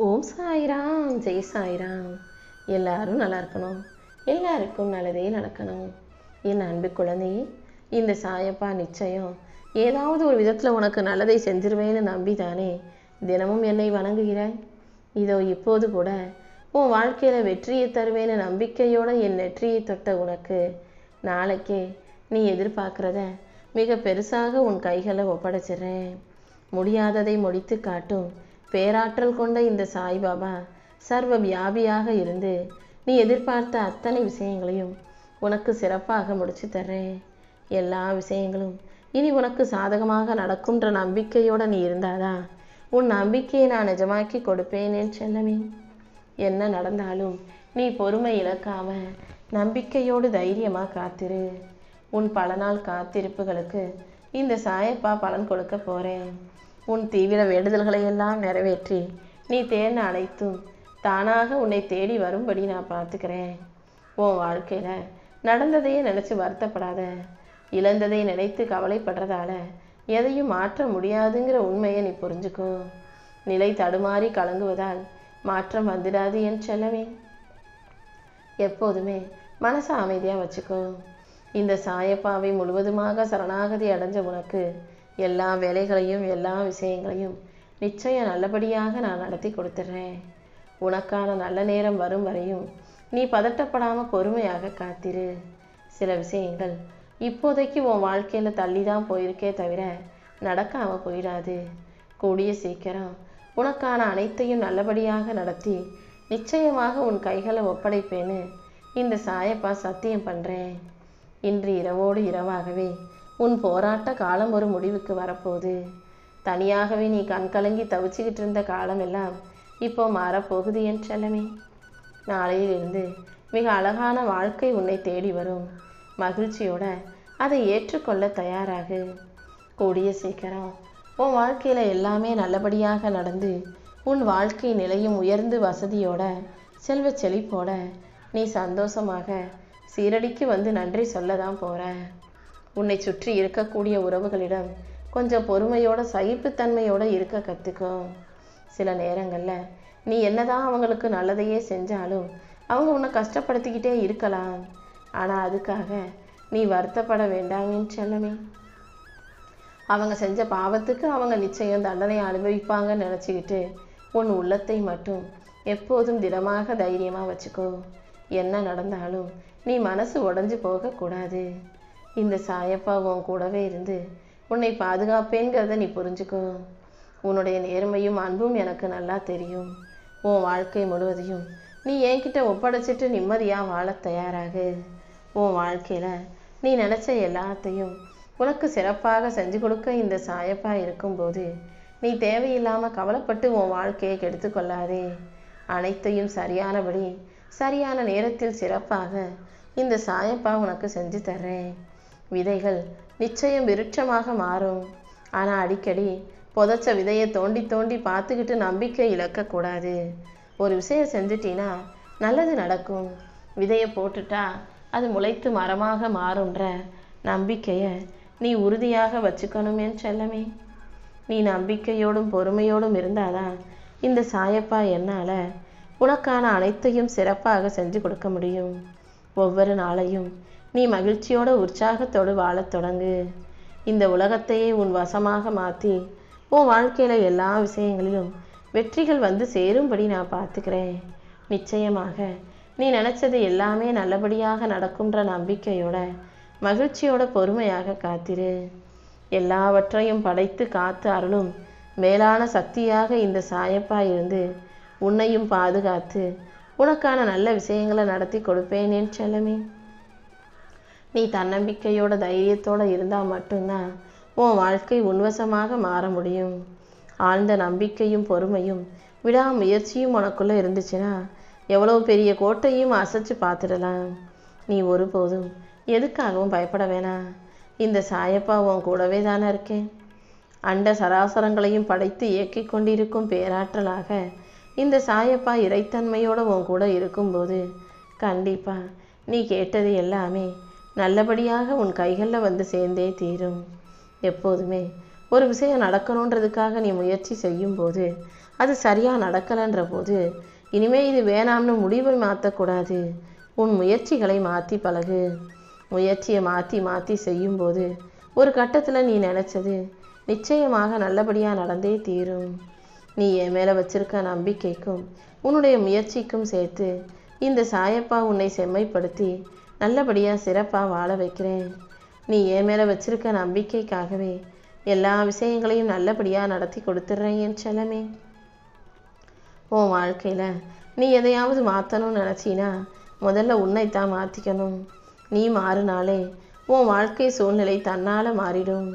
ஓம் சாய்ராம், ஜெய் சாய்ராம். எல்லாரும் நல்லா இருக்கணும், எல்லாருக்கும் நல்லதே நடக்கணும். என் அன்பு குழந்தையே, இந்த சாயப்பா நிச்சயம் ஏதாவது ஒரு விதத்தில் உனக்கு நல்லதை செஞ்சிருவேன்னு நம்பிதானே தினமும் என்னை வணங்குகிறாய். இதோ இப்போது கூட உன் வாழ்க்கையில் வெற்றியை தருவேன்னு நம்பிக்கையோடு என் நெற்றியை தொட்ட உனக்கு நாளைக்கே நீ எதிர்பார்க்குறத மிக பெருசாக உன் கைகளை ஒப்படைச்சிடுறேன். முடியாததை முடித்து காட்டும் பேராற்றல் கொண்ட இந்த சாய்பாபா சர்வ வியாபியாக இருந்து நீ எதிர்பார்த்த அத்தனை விஷயங்களையும் உனக்கு சிறப்பாக முடிச்சு தர்றேன். எல்லா விஷயங்களும் இனி உனக்கு சாதகமாக நடக்கும்ன்ற நம்பிக்கையோடு நீ இருந்தாதான் உன் நம்பிக்கையை நான் நிஜமாக்கி கொடுப்பேன் என் செல்லமே. என்ன நடந்தாலும் நீ பொறுமை இழக்காம நம்பிக்கையோடு தைரியமாக காத்திரு. உன் பல நாள் காத்திருப்புகளுக்கு இந்த சாயப்பா பலன் கொடுக்க போகிறேன். உன் தீவிர வேண்டுதல்களை எல்லாம் நிறைவேற்றி நீ தேர்ந்த அனைத்தும் தானாக உன்னை தேடி வரும்படி நான் பார்த்துக்கிறேன். உன் வாழ்க்கையில் நடந்ததையே நினச்சி வருத்தப்படாத. இழந்ததை நினைத்து கவலைப்படுறதால எதையும் மாற்ற முடியாதுங்கிற உண்மையை நீ புரிஞ்சுக்கோ. நிலை தடுமாறி கலங்குவதால் மாற்றம் வந்துடாது என் செல்லவே. எப்போதுமே மனசை அமைதியாக வச்சுக்கோ. இந்த சாயப்பாவை முழுவதுமாக சரணாகதி அடைஞ்ச உனக்கு எல்லா வேலைகளையும் எல்லா விஷயங்களையும் நிச்சயம் நல்லபடியாக நான் நடத்தி கொடுத்துட்றேன். உனக்கான நல்ல நேரம் வரும் வரையும் நீ பதட்டப்படாமல் பொறுமையாக காத்திரு. சில விஷயங்கள் இப்போதைக்கு உன் வாழ்க்கையில் தள்ளி தான் போயிருக்கே தவிர நடக்காமல் போயிடாது. கூடிய சீக்கிரம் உனக்கான அனைத்தையும் நல்லபடியாக நடத்தி நிச்சயமாக உன் கைகளை ஒப்படைப்பேன்னு இந்த சாயப்பா சத்தியம் பண்ணுறேன். இன்று இரவோடு இரவாகவே உன் போராட்ட காலம் ஒரு முடிவுக்கு வரப்போகுது. தனியாகவே நீ கண்கலங்கி தவிச்சுக்கிட்டு இருந்த காலம் எல்லாம் இப்போ மாறப்போகுது என் செல்லமே. நாளையிலிருந்து மிக அழகான வாழ்க்கை உன்னை தேடி வரும். மகிழ்ச்சியோட அதை ஏற்றுக்கொள்ள தயாராகு. கூடிய சீக்கிரம் உன் வாழ்க்கையில் எல்லாமே நல்லபடியாக நடந்து உன் வாழ்க்கை நிலையும் உயர்ந்து வசதியோட செல்வ செழிப்போட நீ சந்தோஷமாக சீரடிக்கு வந்து நன்றி சொல்ல தான் போகிற. உன்னை சுற்றி இருக்கக்கூடிய உறவுகளிடம் கொஞ்சம் பொறுமையோட சகிப்புத்தன்மையோடு இருக்க கற்றுக்கோ. சில நேரங்களில் நீ என்னதான் அவங்களுக்கு நல்லதையே செஞ்சாலும் அவங்க உன்னை கஷ்டப்படுத்திக்கிட்டே இருக்கலாம். ஆனால் அதுக்காக நீ வருத்தப்பட வேண்டாமின்னு செல்லமே. அவங்க செஞ்ச பாவத்துக்கு அவங்க நிச்சயம் தண்டனை அனுபவிப்பாங்கன்னு நினச்சிக்கிட்டு உன் உள்ளத்தை மட்டும் எப்போதும் திடமாக தைரியமாக வச்சுக்கோ. என்ன நடந்தாலும் நீ மனசு உடஞ்சி போகக்கூடாது. இந்த சாயப்பா உன் கூடவே இருந்து உன்னை பாதுகாப்பேங்கிறத நீ புரிஞ்சுக்கோ. உன்னுடைய நேர்மையும் அன்பும் எனக்கு நல்லா தெரியும். உன் வாழ்க்கை முழுவதையும் நீ என்கிட்ட ஒப்படைச்சிட்டு நிம்மதியாக வாழ தயாராகு. உன் வாழ்க்கையில் நீ நினச்ச எல்லாத்தையும் உனக்கு சிறப்பாக செஞ்சு கொடுக்க இந்த சாயப்பா இருக்கும்போது நீ தேவையில்லாமல் கவலைப்பட்டு உன் வாழ்க்கையை கெடுத்துக்கொள்ளாதே. அனைத்தையும் சரியானபடி சரியான நேரத்தில் சிறப்பாக இந்த சாயப்பா உனக்கு செஞ்சு தர்றேன். விதைகள் நிச்சயம் விருட்சமாக மாறும். ஆனால் அடிக்கடி புதைச்ச விதையை தோண்டி தோண்டி பார்த்துக்கிட்டு நம்பிக்கை இழக்கக்கூடாது. ஒரு விஷயம் செஞ்சிட்டினா நல்லது நடக்கும். விதையை போட்டுட்டா அது முளைத்து மரமாக மாறுன்ற நம்பிக்கையை நீ உறுதியாக வச்சுக்கணும் என் செல்லமே. நீ நம்பிக்கையோடும் பொறுமையோடும் இருந்தாதான் இந்த சாயப்பா என்னால் உனக்கான அனைத்தையும் சிறப்பாக செஞ்சு கொடுக்க முடியும். ஒவ்வொரு நாளையும் நீ மகிழ்ச்சியோட உற்சாகத்தோடு வாழத் தொடங்கு. இந்த உலகத்தையே உன் வசமாக மாற்றி உன் வாழ்க்கையில் எல்லா விஷயங்களிலும் வெற்றிகள் வந்து சேரும்படி நான் பார்த்துக்கிறேன். நிச்சயமாக நீ நினச்சது எல்லாமே நல்லபடியாக நடக்கும்ன்ற நம்பிக்கையோட மகிழ்ச்சியோட பொறுமையாக காத்திரு. எல்லாவற்றையும் படைத்து காத்து அருளும் மேலான சக்தியாக இந்த சாயப்பா இருந்து உன்னையும் பாதுகாத்து உனக்கான நல்ல விஷயங்களை நடத்தி கொடுப்பேன் என் செல்லமே. நீ தன்னம்பிக்கையோட தைரியத்தோடு இருந்தால் மட்டும்தான் உன் வாழ்க்கை உன்வசமாக மாற முடியும். ஆழ்ந்த நம்பிக்கையும் பொறுமையும் விடாமுயற்சியும் உனக்குள்ளே இருந்துச்சுன்னா எவ்வளோ பெரிய கோட்டையும் அசைச்சு பார்த்துடலாம். நீ ஒருபோதும் எதுக்காகவும் பயப்பட வேணாம். இந்த சாயப்பா உன் கூடவே தானே இருக்கேன். அண்ட சராசரங்களையும் படைத்து இயக்கி கொண்டிருக்கும் பேராற்றலாக இந்த சாயப்பா இறைத்தன்மையோடு உன் கூட இருக்கும்போது கண்டிப்பாக நீ கேட்டது எல்லாமே நல்லபடியாக உன் கைகளில் வந்து சேர்ந்தே தீரும். எப்போதுமே ஒரு விஷயம் நடக்கணுன்றதுக்காக நீ முயற்சி செய்யும்போது அது சரியாக நடக்கலைன்ற போது இனிமே இது வேணாம்னு முடிவை மாற்றக்கூடாது. உன் முயற்சிகளை மாற்றி பழகு. முயற்சியை மாற்றி மாற்றி செய்யும்போது ஒரு கட்டத்தில் நீ நினச்சது நிச்சயமாக நல்லபடியாக நடந்தே தீரும். நீ என் மேலே வச்சிருக்க நம்பிக்கைக்கும் உன்னுடைய முயற்சிக்கும் சேர்த்து இந்த சாயப்பா உன்னை செம்மைப்படுத்தி நல்லபடியாக சிறப்பாக வாழ வைக்கிறேன். நீ என் மேலே வச்சிருக்க நம்பிக்கைக்காகவே எல்லா விஷயங்களையும் நல்லபடியாக நடத்தி கொடுத்துட்றேன் என் செல்லமே. உன் வாழ்க்கையில் நீ எதையாவது மாற்றணும்னு நினச்சினா முதல்ல உன்னைத்தான் மாற்றிக்கணும். நீ மாறினாலே உன் வாழ்க்கை சூழ்நிலை தன்னால் மாறிடும்.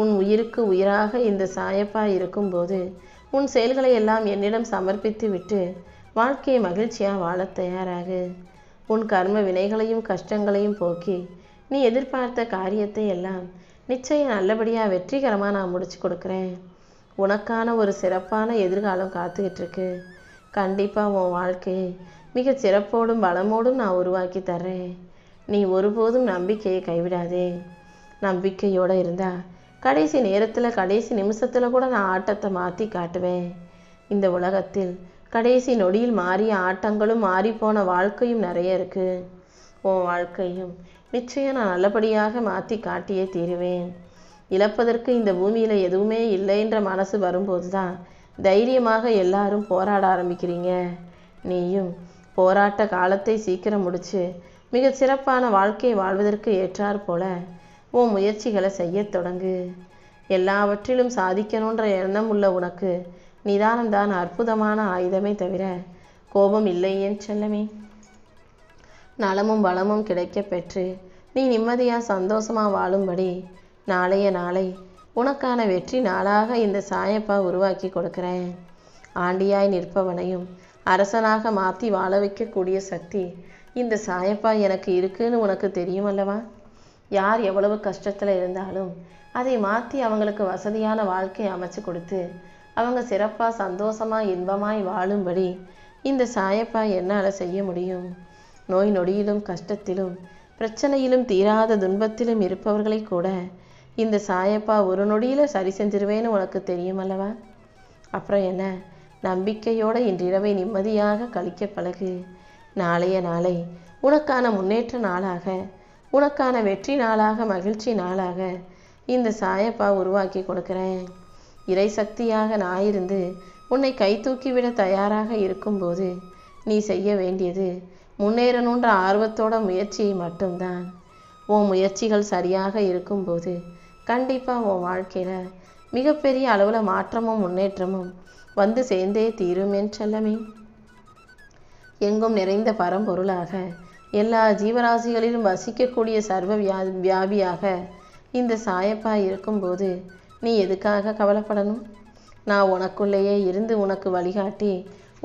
உன் உயிருக்கு உயிராக இந்த சாயப்பா இருக்கும்போது உன் செயல்களை எல்லாம் என்னிடம் சமர்ப்பித்து விட்டு வாழ்க்கையை மகிழ்ச்சியாக வாழ தயாராகு. உன் கர்ம வினைகளையும் கஷ்டங்களையும் போக்கி நீ எதிர்பார்த்த காரியத்தை எல்லாம் நிச்சயம் நல்லபடியாக வெற்றிகரமாக நான் முடிச்சு கொடுக்குறேன். உனக்கான ஒரு சிறப்பான எதிர்காலம் காத்துக்கிட்டு இருக்கு. கண்டிப்பாக உன் வாழ்க்கையை மிக சிறப்போடும் பலமோடும் நான் உருவாக்கி தர்றேன். நீ ஒருபோதும் நம்பிக்கையை கைவிடாதே. நம்பிக்கையோடு இருந்தால் கடைசி நேரத்தில் கடைசி நிமிஷத்தில் கூட நான் ஆட்டத்தை மாற்றி காட்டுவேன். இந்த உலகத்தில் கடைசி நொடியில் மாறிய ஆட்டங்களும் மாறிப்போன வாழ்க்கையும் நிறைய இருக்குது. உன் வாழ்க்கையும் நிச்சயம் நான் நல்லபடியாக மாற்றி காட்டியே தீருவேன். இழப்பதற்கு இந்த பூமியில் எதுவுமே இல்லைன்ற மனசு வரும்போது தான் தைரியமாக எல்லாரும் போராட ஆரம்பிக்கிறீங்க. நீயும் போராட்ட காலத்தை சீக்கிரம் முடித்து மிக சிறப்பான வாழ்க்கையை வாழ்வதற்கு ஏற்றாற் போல உன் முயற்சிகளை செய்ய தொடங்கு. எல்லாவற்றிலும் சாதிக்கணுன்ற எண்ணம் உள்ள உனக்கு நிதானம்தான் அற்புதமான ஆயுதமே தவிர கோபம் இல்லை என் செல்லமே. நலமும் வளமும் கிடைக்க பெற்று நீ நிம்மதியாக சந்தோஷமாக வாழும்படி நாளைய நாளை உனக்கான வெற்றி நாளாக இந்த சாயப்பா உருவாக்கி கொடுக்குறேன். ஆண்டியாய் நிற்பவனையும் அரசனாக மாற்றி வாழ வைக்கக்கூடிய சக்தி இந்த சாயப்பா எனக்கு இருக்குன்னு உனக்கு தெரியும் அல்லவா? யார் எவ்வளவு கஷ்டத்தில் இருந்தாலும் அதை மாற்றி அவங்களுக்கு வசதியான வாழ்க்கையை அமைச்சு கொடுத்து அவங்க சிறப்பாக சந்தோஷமாக இன்பமாய் வாழும்படி இந்த சாயப்பா என்னால் செய்ய முடியும். நோய் நொடியிலும் கஷ்டத்திலும் பிரச்சனையிலும் தீராத துன்பத்திலும் இருப்பவர்களை கூட இந்த சாயப்பா ஒரு நொடியில் சரி செஞ்சிருவேன்னு உனக்கு தெரியும் அல்லவா? அப்புறம் என்ன, நம்பிக்கையோடு இன்றிரவை நிம்மதியாக கழிக்க பழகு. நாளைய நாளை உனக்கான முன்னேற்ற நாளாக, உனக்கான வெற்றி நாளாக, மகிழ்ச்சி நாளாக இந்த சாயப்பா உருவாக்கி கொடுக்குறேன். இறை சக்தியாக நான் இருந்து உன்னை கை தூக்கிவிட தயாராக இருக்கும்போது நீ செய்ய வேண்டியது முன்னேறணுன்ற ஆர்வத்தோட முயற்சியை மட்டும்தான். உன் முயற்சிகள் சரியாக இருக்கும்போது கண்டிப்பாக உன் வாழ்க்கையில் மிகப்பெரிய அளவில் மாற்றமும் முன்னேற்றமும் வந்து சேர்ந்தே தீரும் என் செல்லமே. எங்கும் நிறைந்த பரம்பொருளாக எல்லா ஜீவராசிகளிலும் வசிக்கக்கூடிய சர்வ வியாபியாக இந்த சாயப்பா இருக்கும்போது நீ எதுக்காக கவலைப்படணும்? நான் உனக்குள்ளேயே இருந்து உனக்கு வழிகாட்டி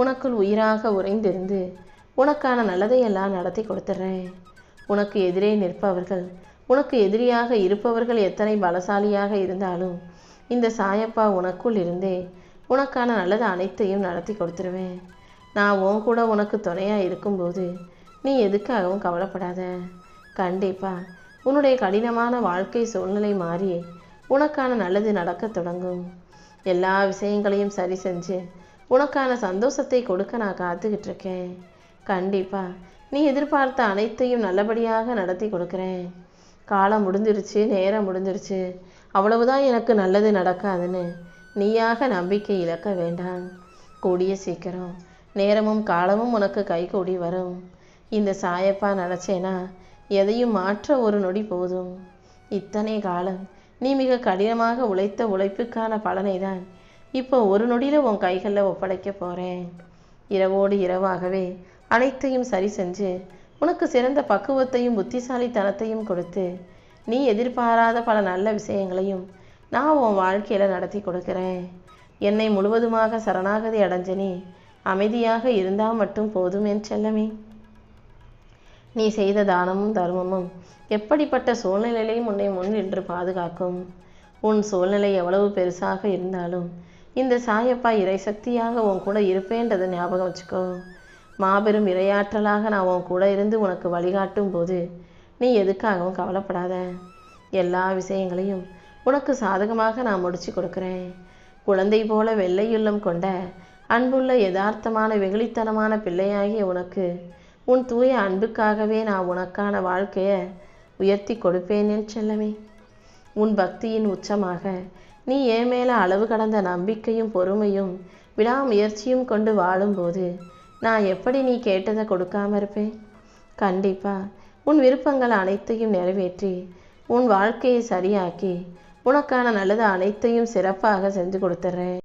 உனக்குள் உயிராக உறைந்திருந்து உனக்கான நல்லதையெல்லாம் நடத்தி கொடுத்துட்றேன். உனக்கு எதிரே நிற்பவர்கள், உனக்கு எதிரியாக இருப்பவர்கள் எத்தனை பலசாலியாக இருந்தாலும் இந்த சாயப்பா உனக்குள் இருந்தே உனக்கான நல்லது அனைத்தையும் நடத்தி கொடுத்துருவேன். நான் உன் கூட உனக்கு துணையாக இருக்கும்போது நீ எதுக்காகவும் கவலைப்படாத. கண்டிப்பாக உன்னுடைய கடினமான வாழ்க்கை சூழ்நிலை மாறி உனக்கான நல்லது நடக்க தொடங்கும். எல்லா விஷயங்களையும் சரி செஞ்சு உனக்கான சந்தோஷத்தை கொடுக்க நான் காத்துக்கிட்டு இருக்கேன். கண்டிப்பாக நீ எதிர்பார்த்த அனைத்தையும் நல்லபடியாக நடத்தி கொடுக்குறேன். காலம் முடிஞ்சிருச்சு, நேரம் முடிஞ்சிருச்சு, அவ்வளவுதான் எனக்கு நல்லது நடக்காதுன்னு நீயாக நம்பிக்கை இழக்க வேண்டாம். கூடிய சீக்கிரம் நேரமும் காலமும் உனக்கு கைகூடி வரும். இந்த சாயப்பா நினச்சேனா எதையும் மாற்ற ஒரு நொடி போதும். இத்தனை காலம் நீ மிக கடினமாக உழைத்த உழைப்புக்கான பலனை தான் இப்போ ஒரு நொடியில் உன் கைகளில் ஒப்படைக்க போகிறேன். இரவோடு இரவாகவே அனைத்தையும் சரி செஞ்சு உனக்கு சிறந்த பக்குவத்தையும் புத்திசாலித்தனத்தையும் கொடுத்து நீ எதிர்பாராத பல நல்ல விஷயங்களையும் நான் உன் வாழ்க்கையில் நடத்தி கொடுக்குறேன். என்னை முழுவதுமாக சரணாகதி அடைஞ்ச நீ அமைதியாக இருந்தால் மட்டும் போதும் என் செல்லமே. நீ செய்த தானமும் தர்மமும் எப்படிப்பட்ட சூழ்நிலையிலையும் உன்னை முன் நின்று பாதுகாக்கும். உன் சூழ்நிலை எவ்வளவு பெருசாக இருந்தாலும் இந்த சாயப்பா இறை சக்தியாக உன் கூட இருப்பேன்றதை ஞாபகம் வச்சுக்கோ. மாபெரும் இறையாற்றலாக நான் உன் கூட இருந்து உனக்கு வழிகாட்டும் போது நீ எதுக்காகவும் கவலைப்படாத. எல்லா விஷயங்களையும் உனக்கு சாதகமாக நான் முடிச்சு கொடுக்குறேன். குழந்தை போல வெள்ளையுள்ளம் கொண்ட அன்புள்ள யதார்த்தமான வெகுளித்தனமான பிள்ளையாகிய உனக்கு உன் தூய அன்புக்காகவே நான் உனக்கான வாழ்க்கையை உயர்த்தி கொடுப்பேன் என் செல்லமே. உன் பக்தியின் உச்சமாக நீ என் மேல அளவு கடந்த நம்பிக்கையும் பொறுமையும் விடாமுயற்சியும் கொண்டு வாழும்போது நான் எப்படி நீ கேட்டதை கொடுக்காம இருப்பேன்? கண்டிப்பா உன் விருப்பங்கள் அனைத்தையும் நிறைவேற்றி உன் வாழ்க்கையை சரியாக்கி உனக்கான நல்லது அனைத்தையும் சிறப்பாக செஞ்சு கொடுத்துட்றேன்.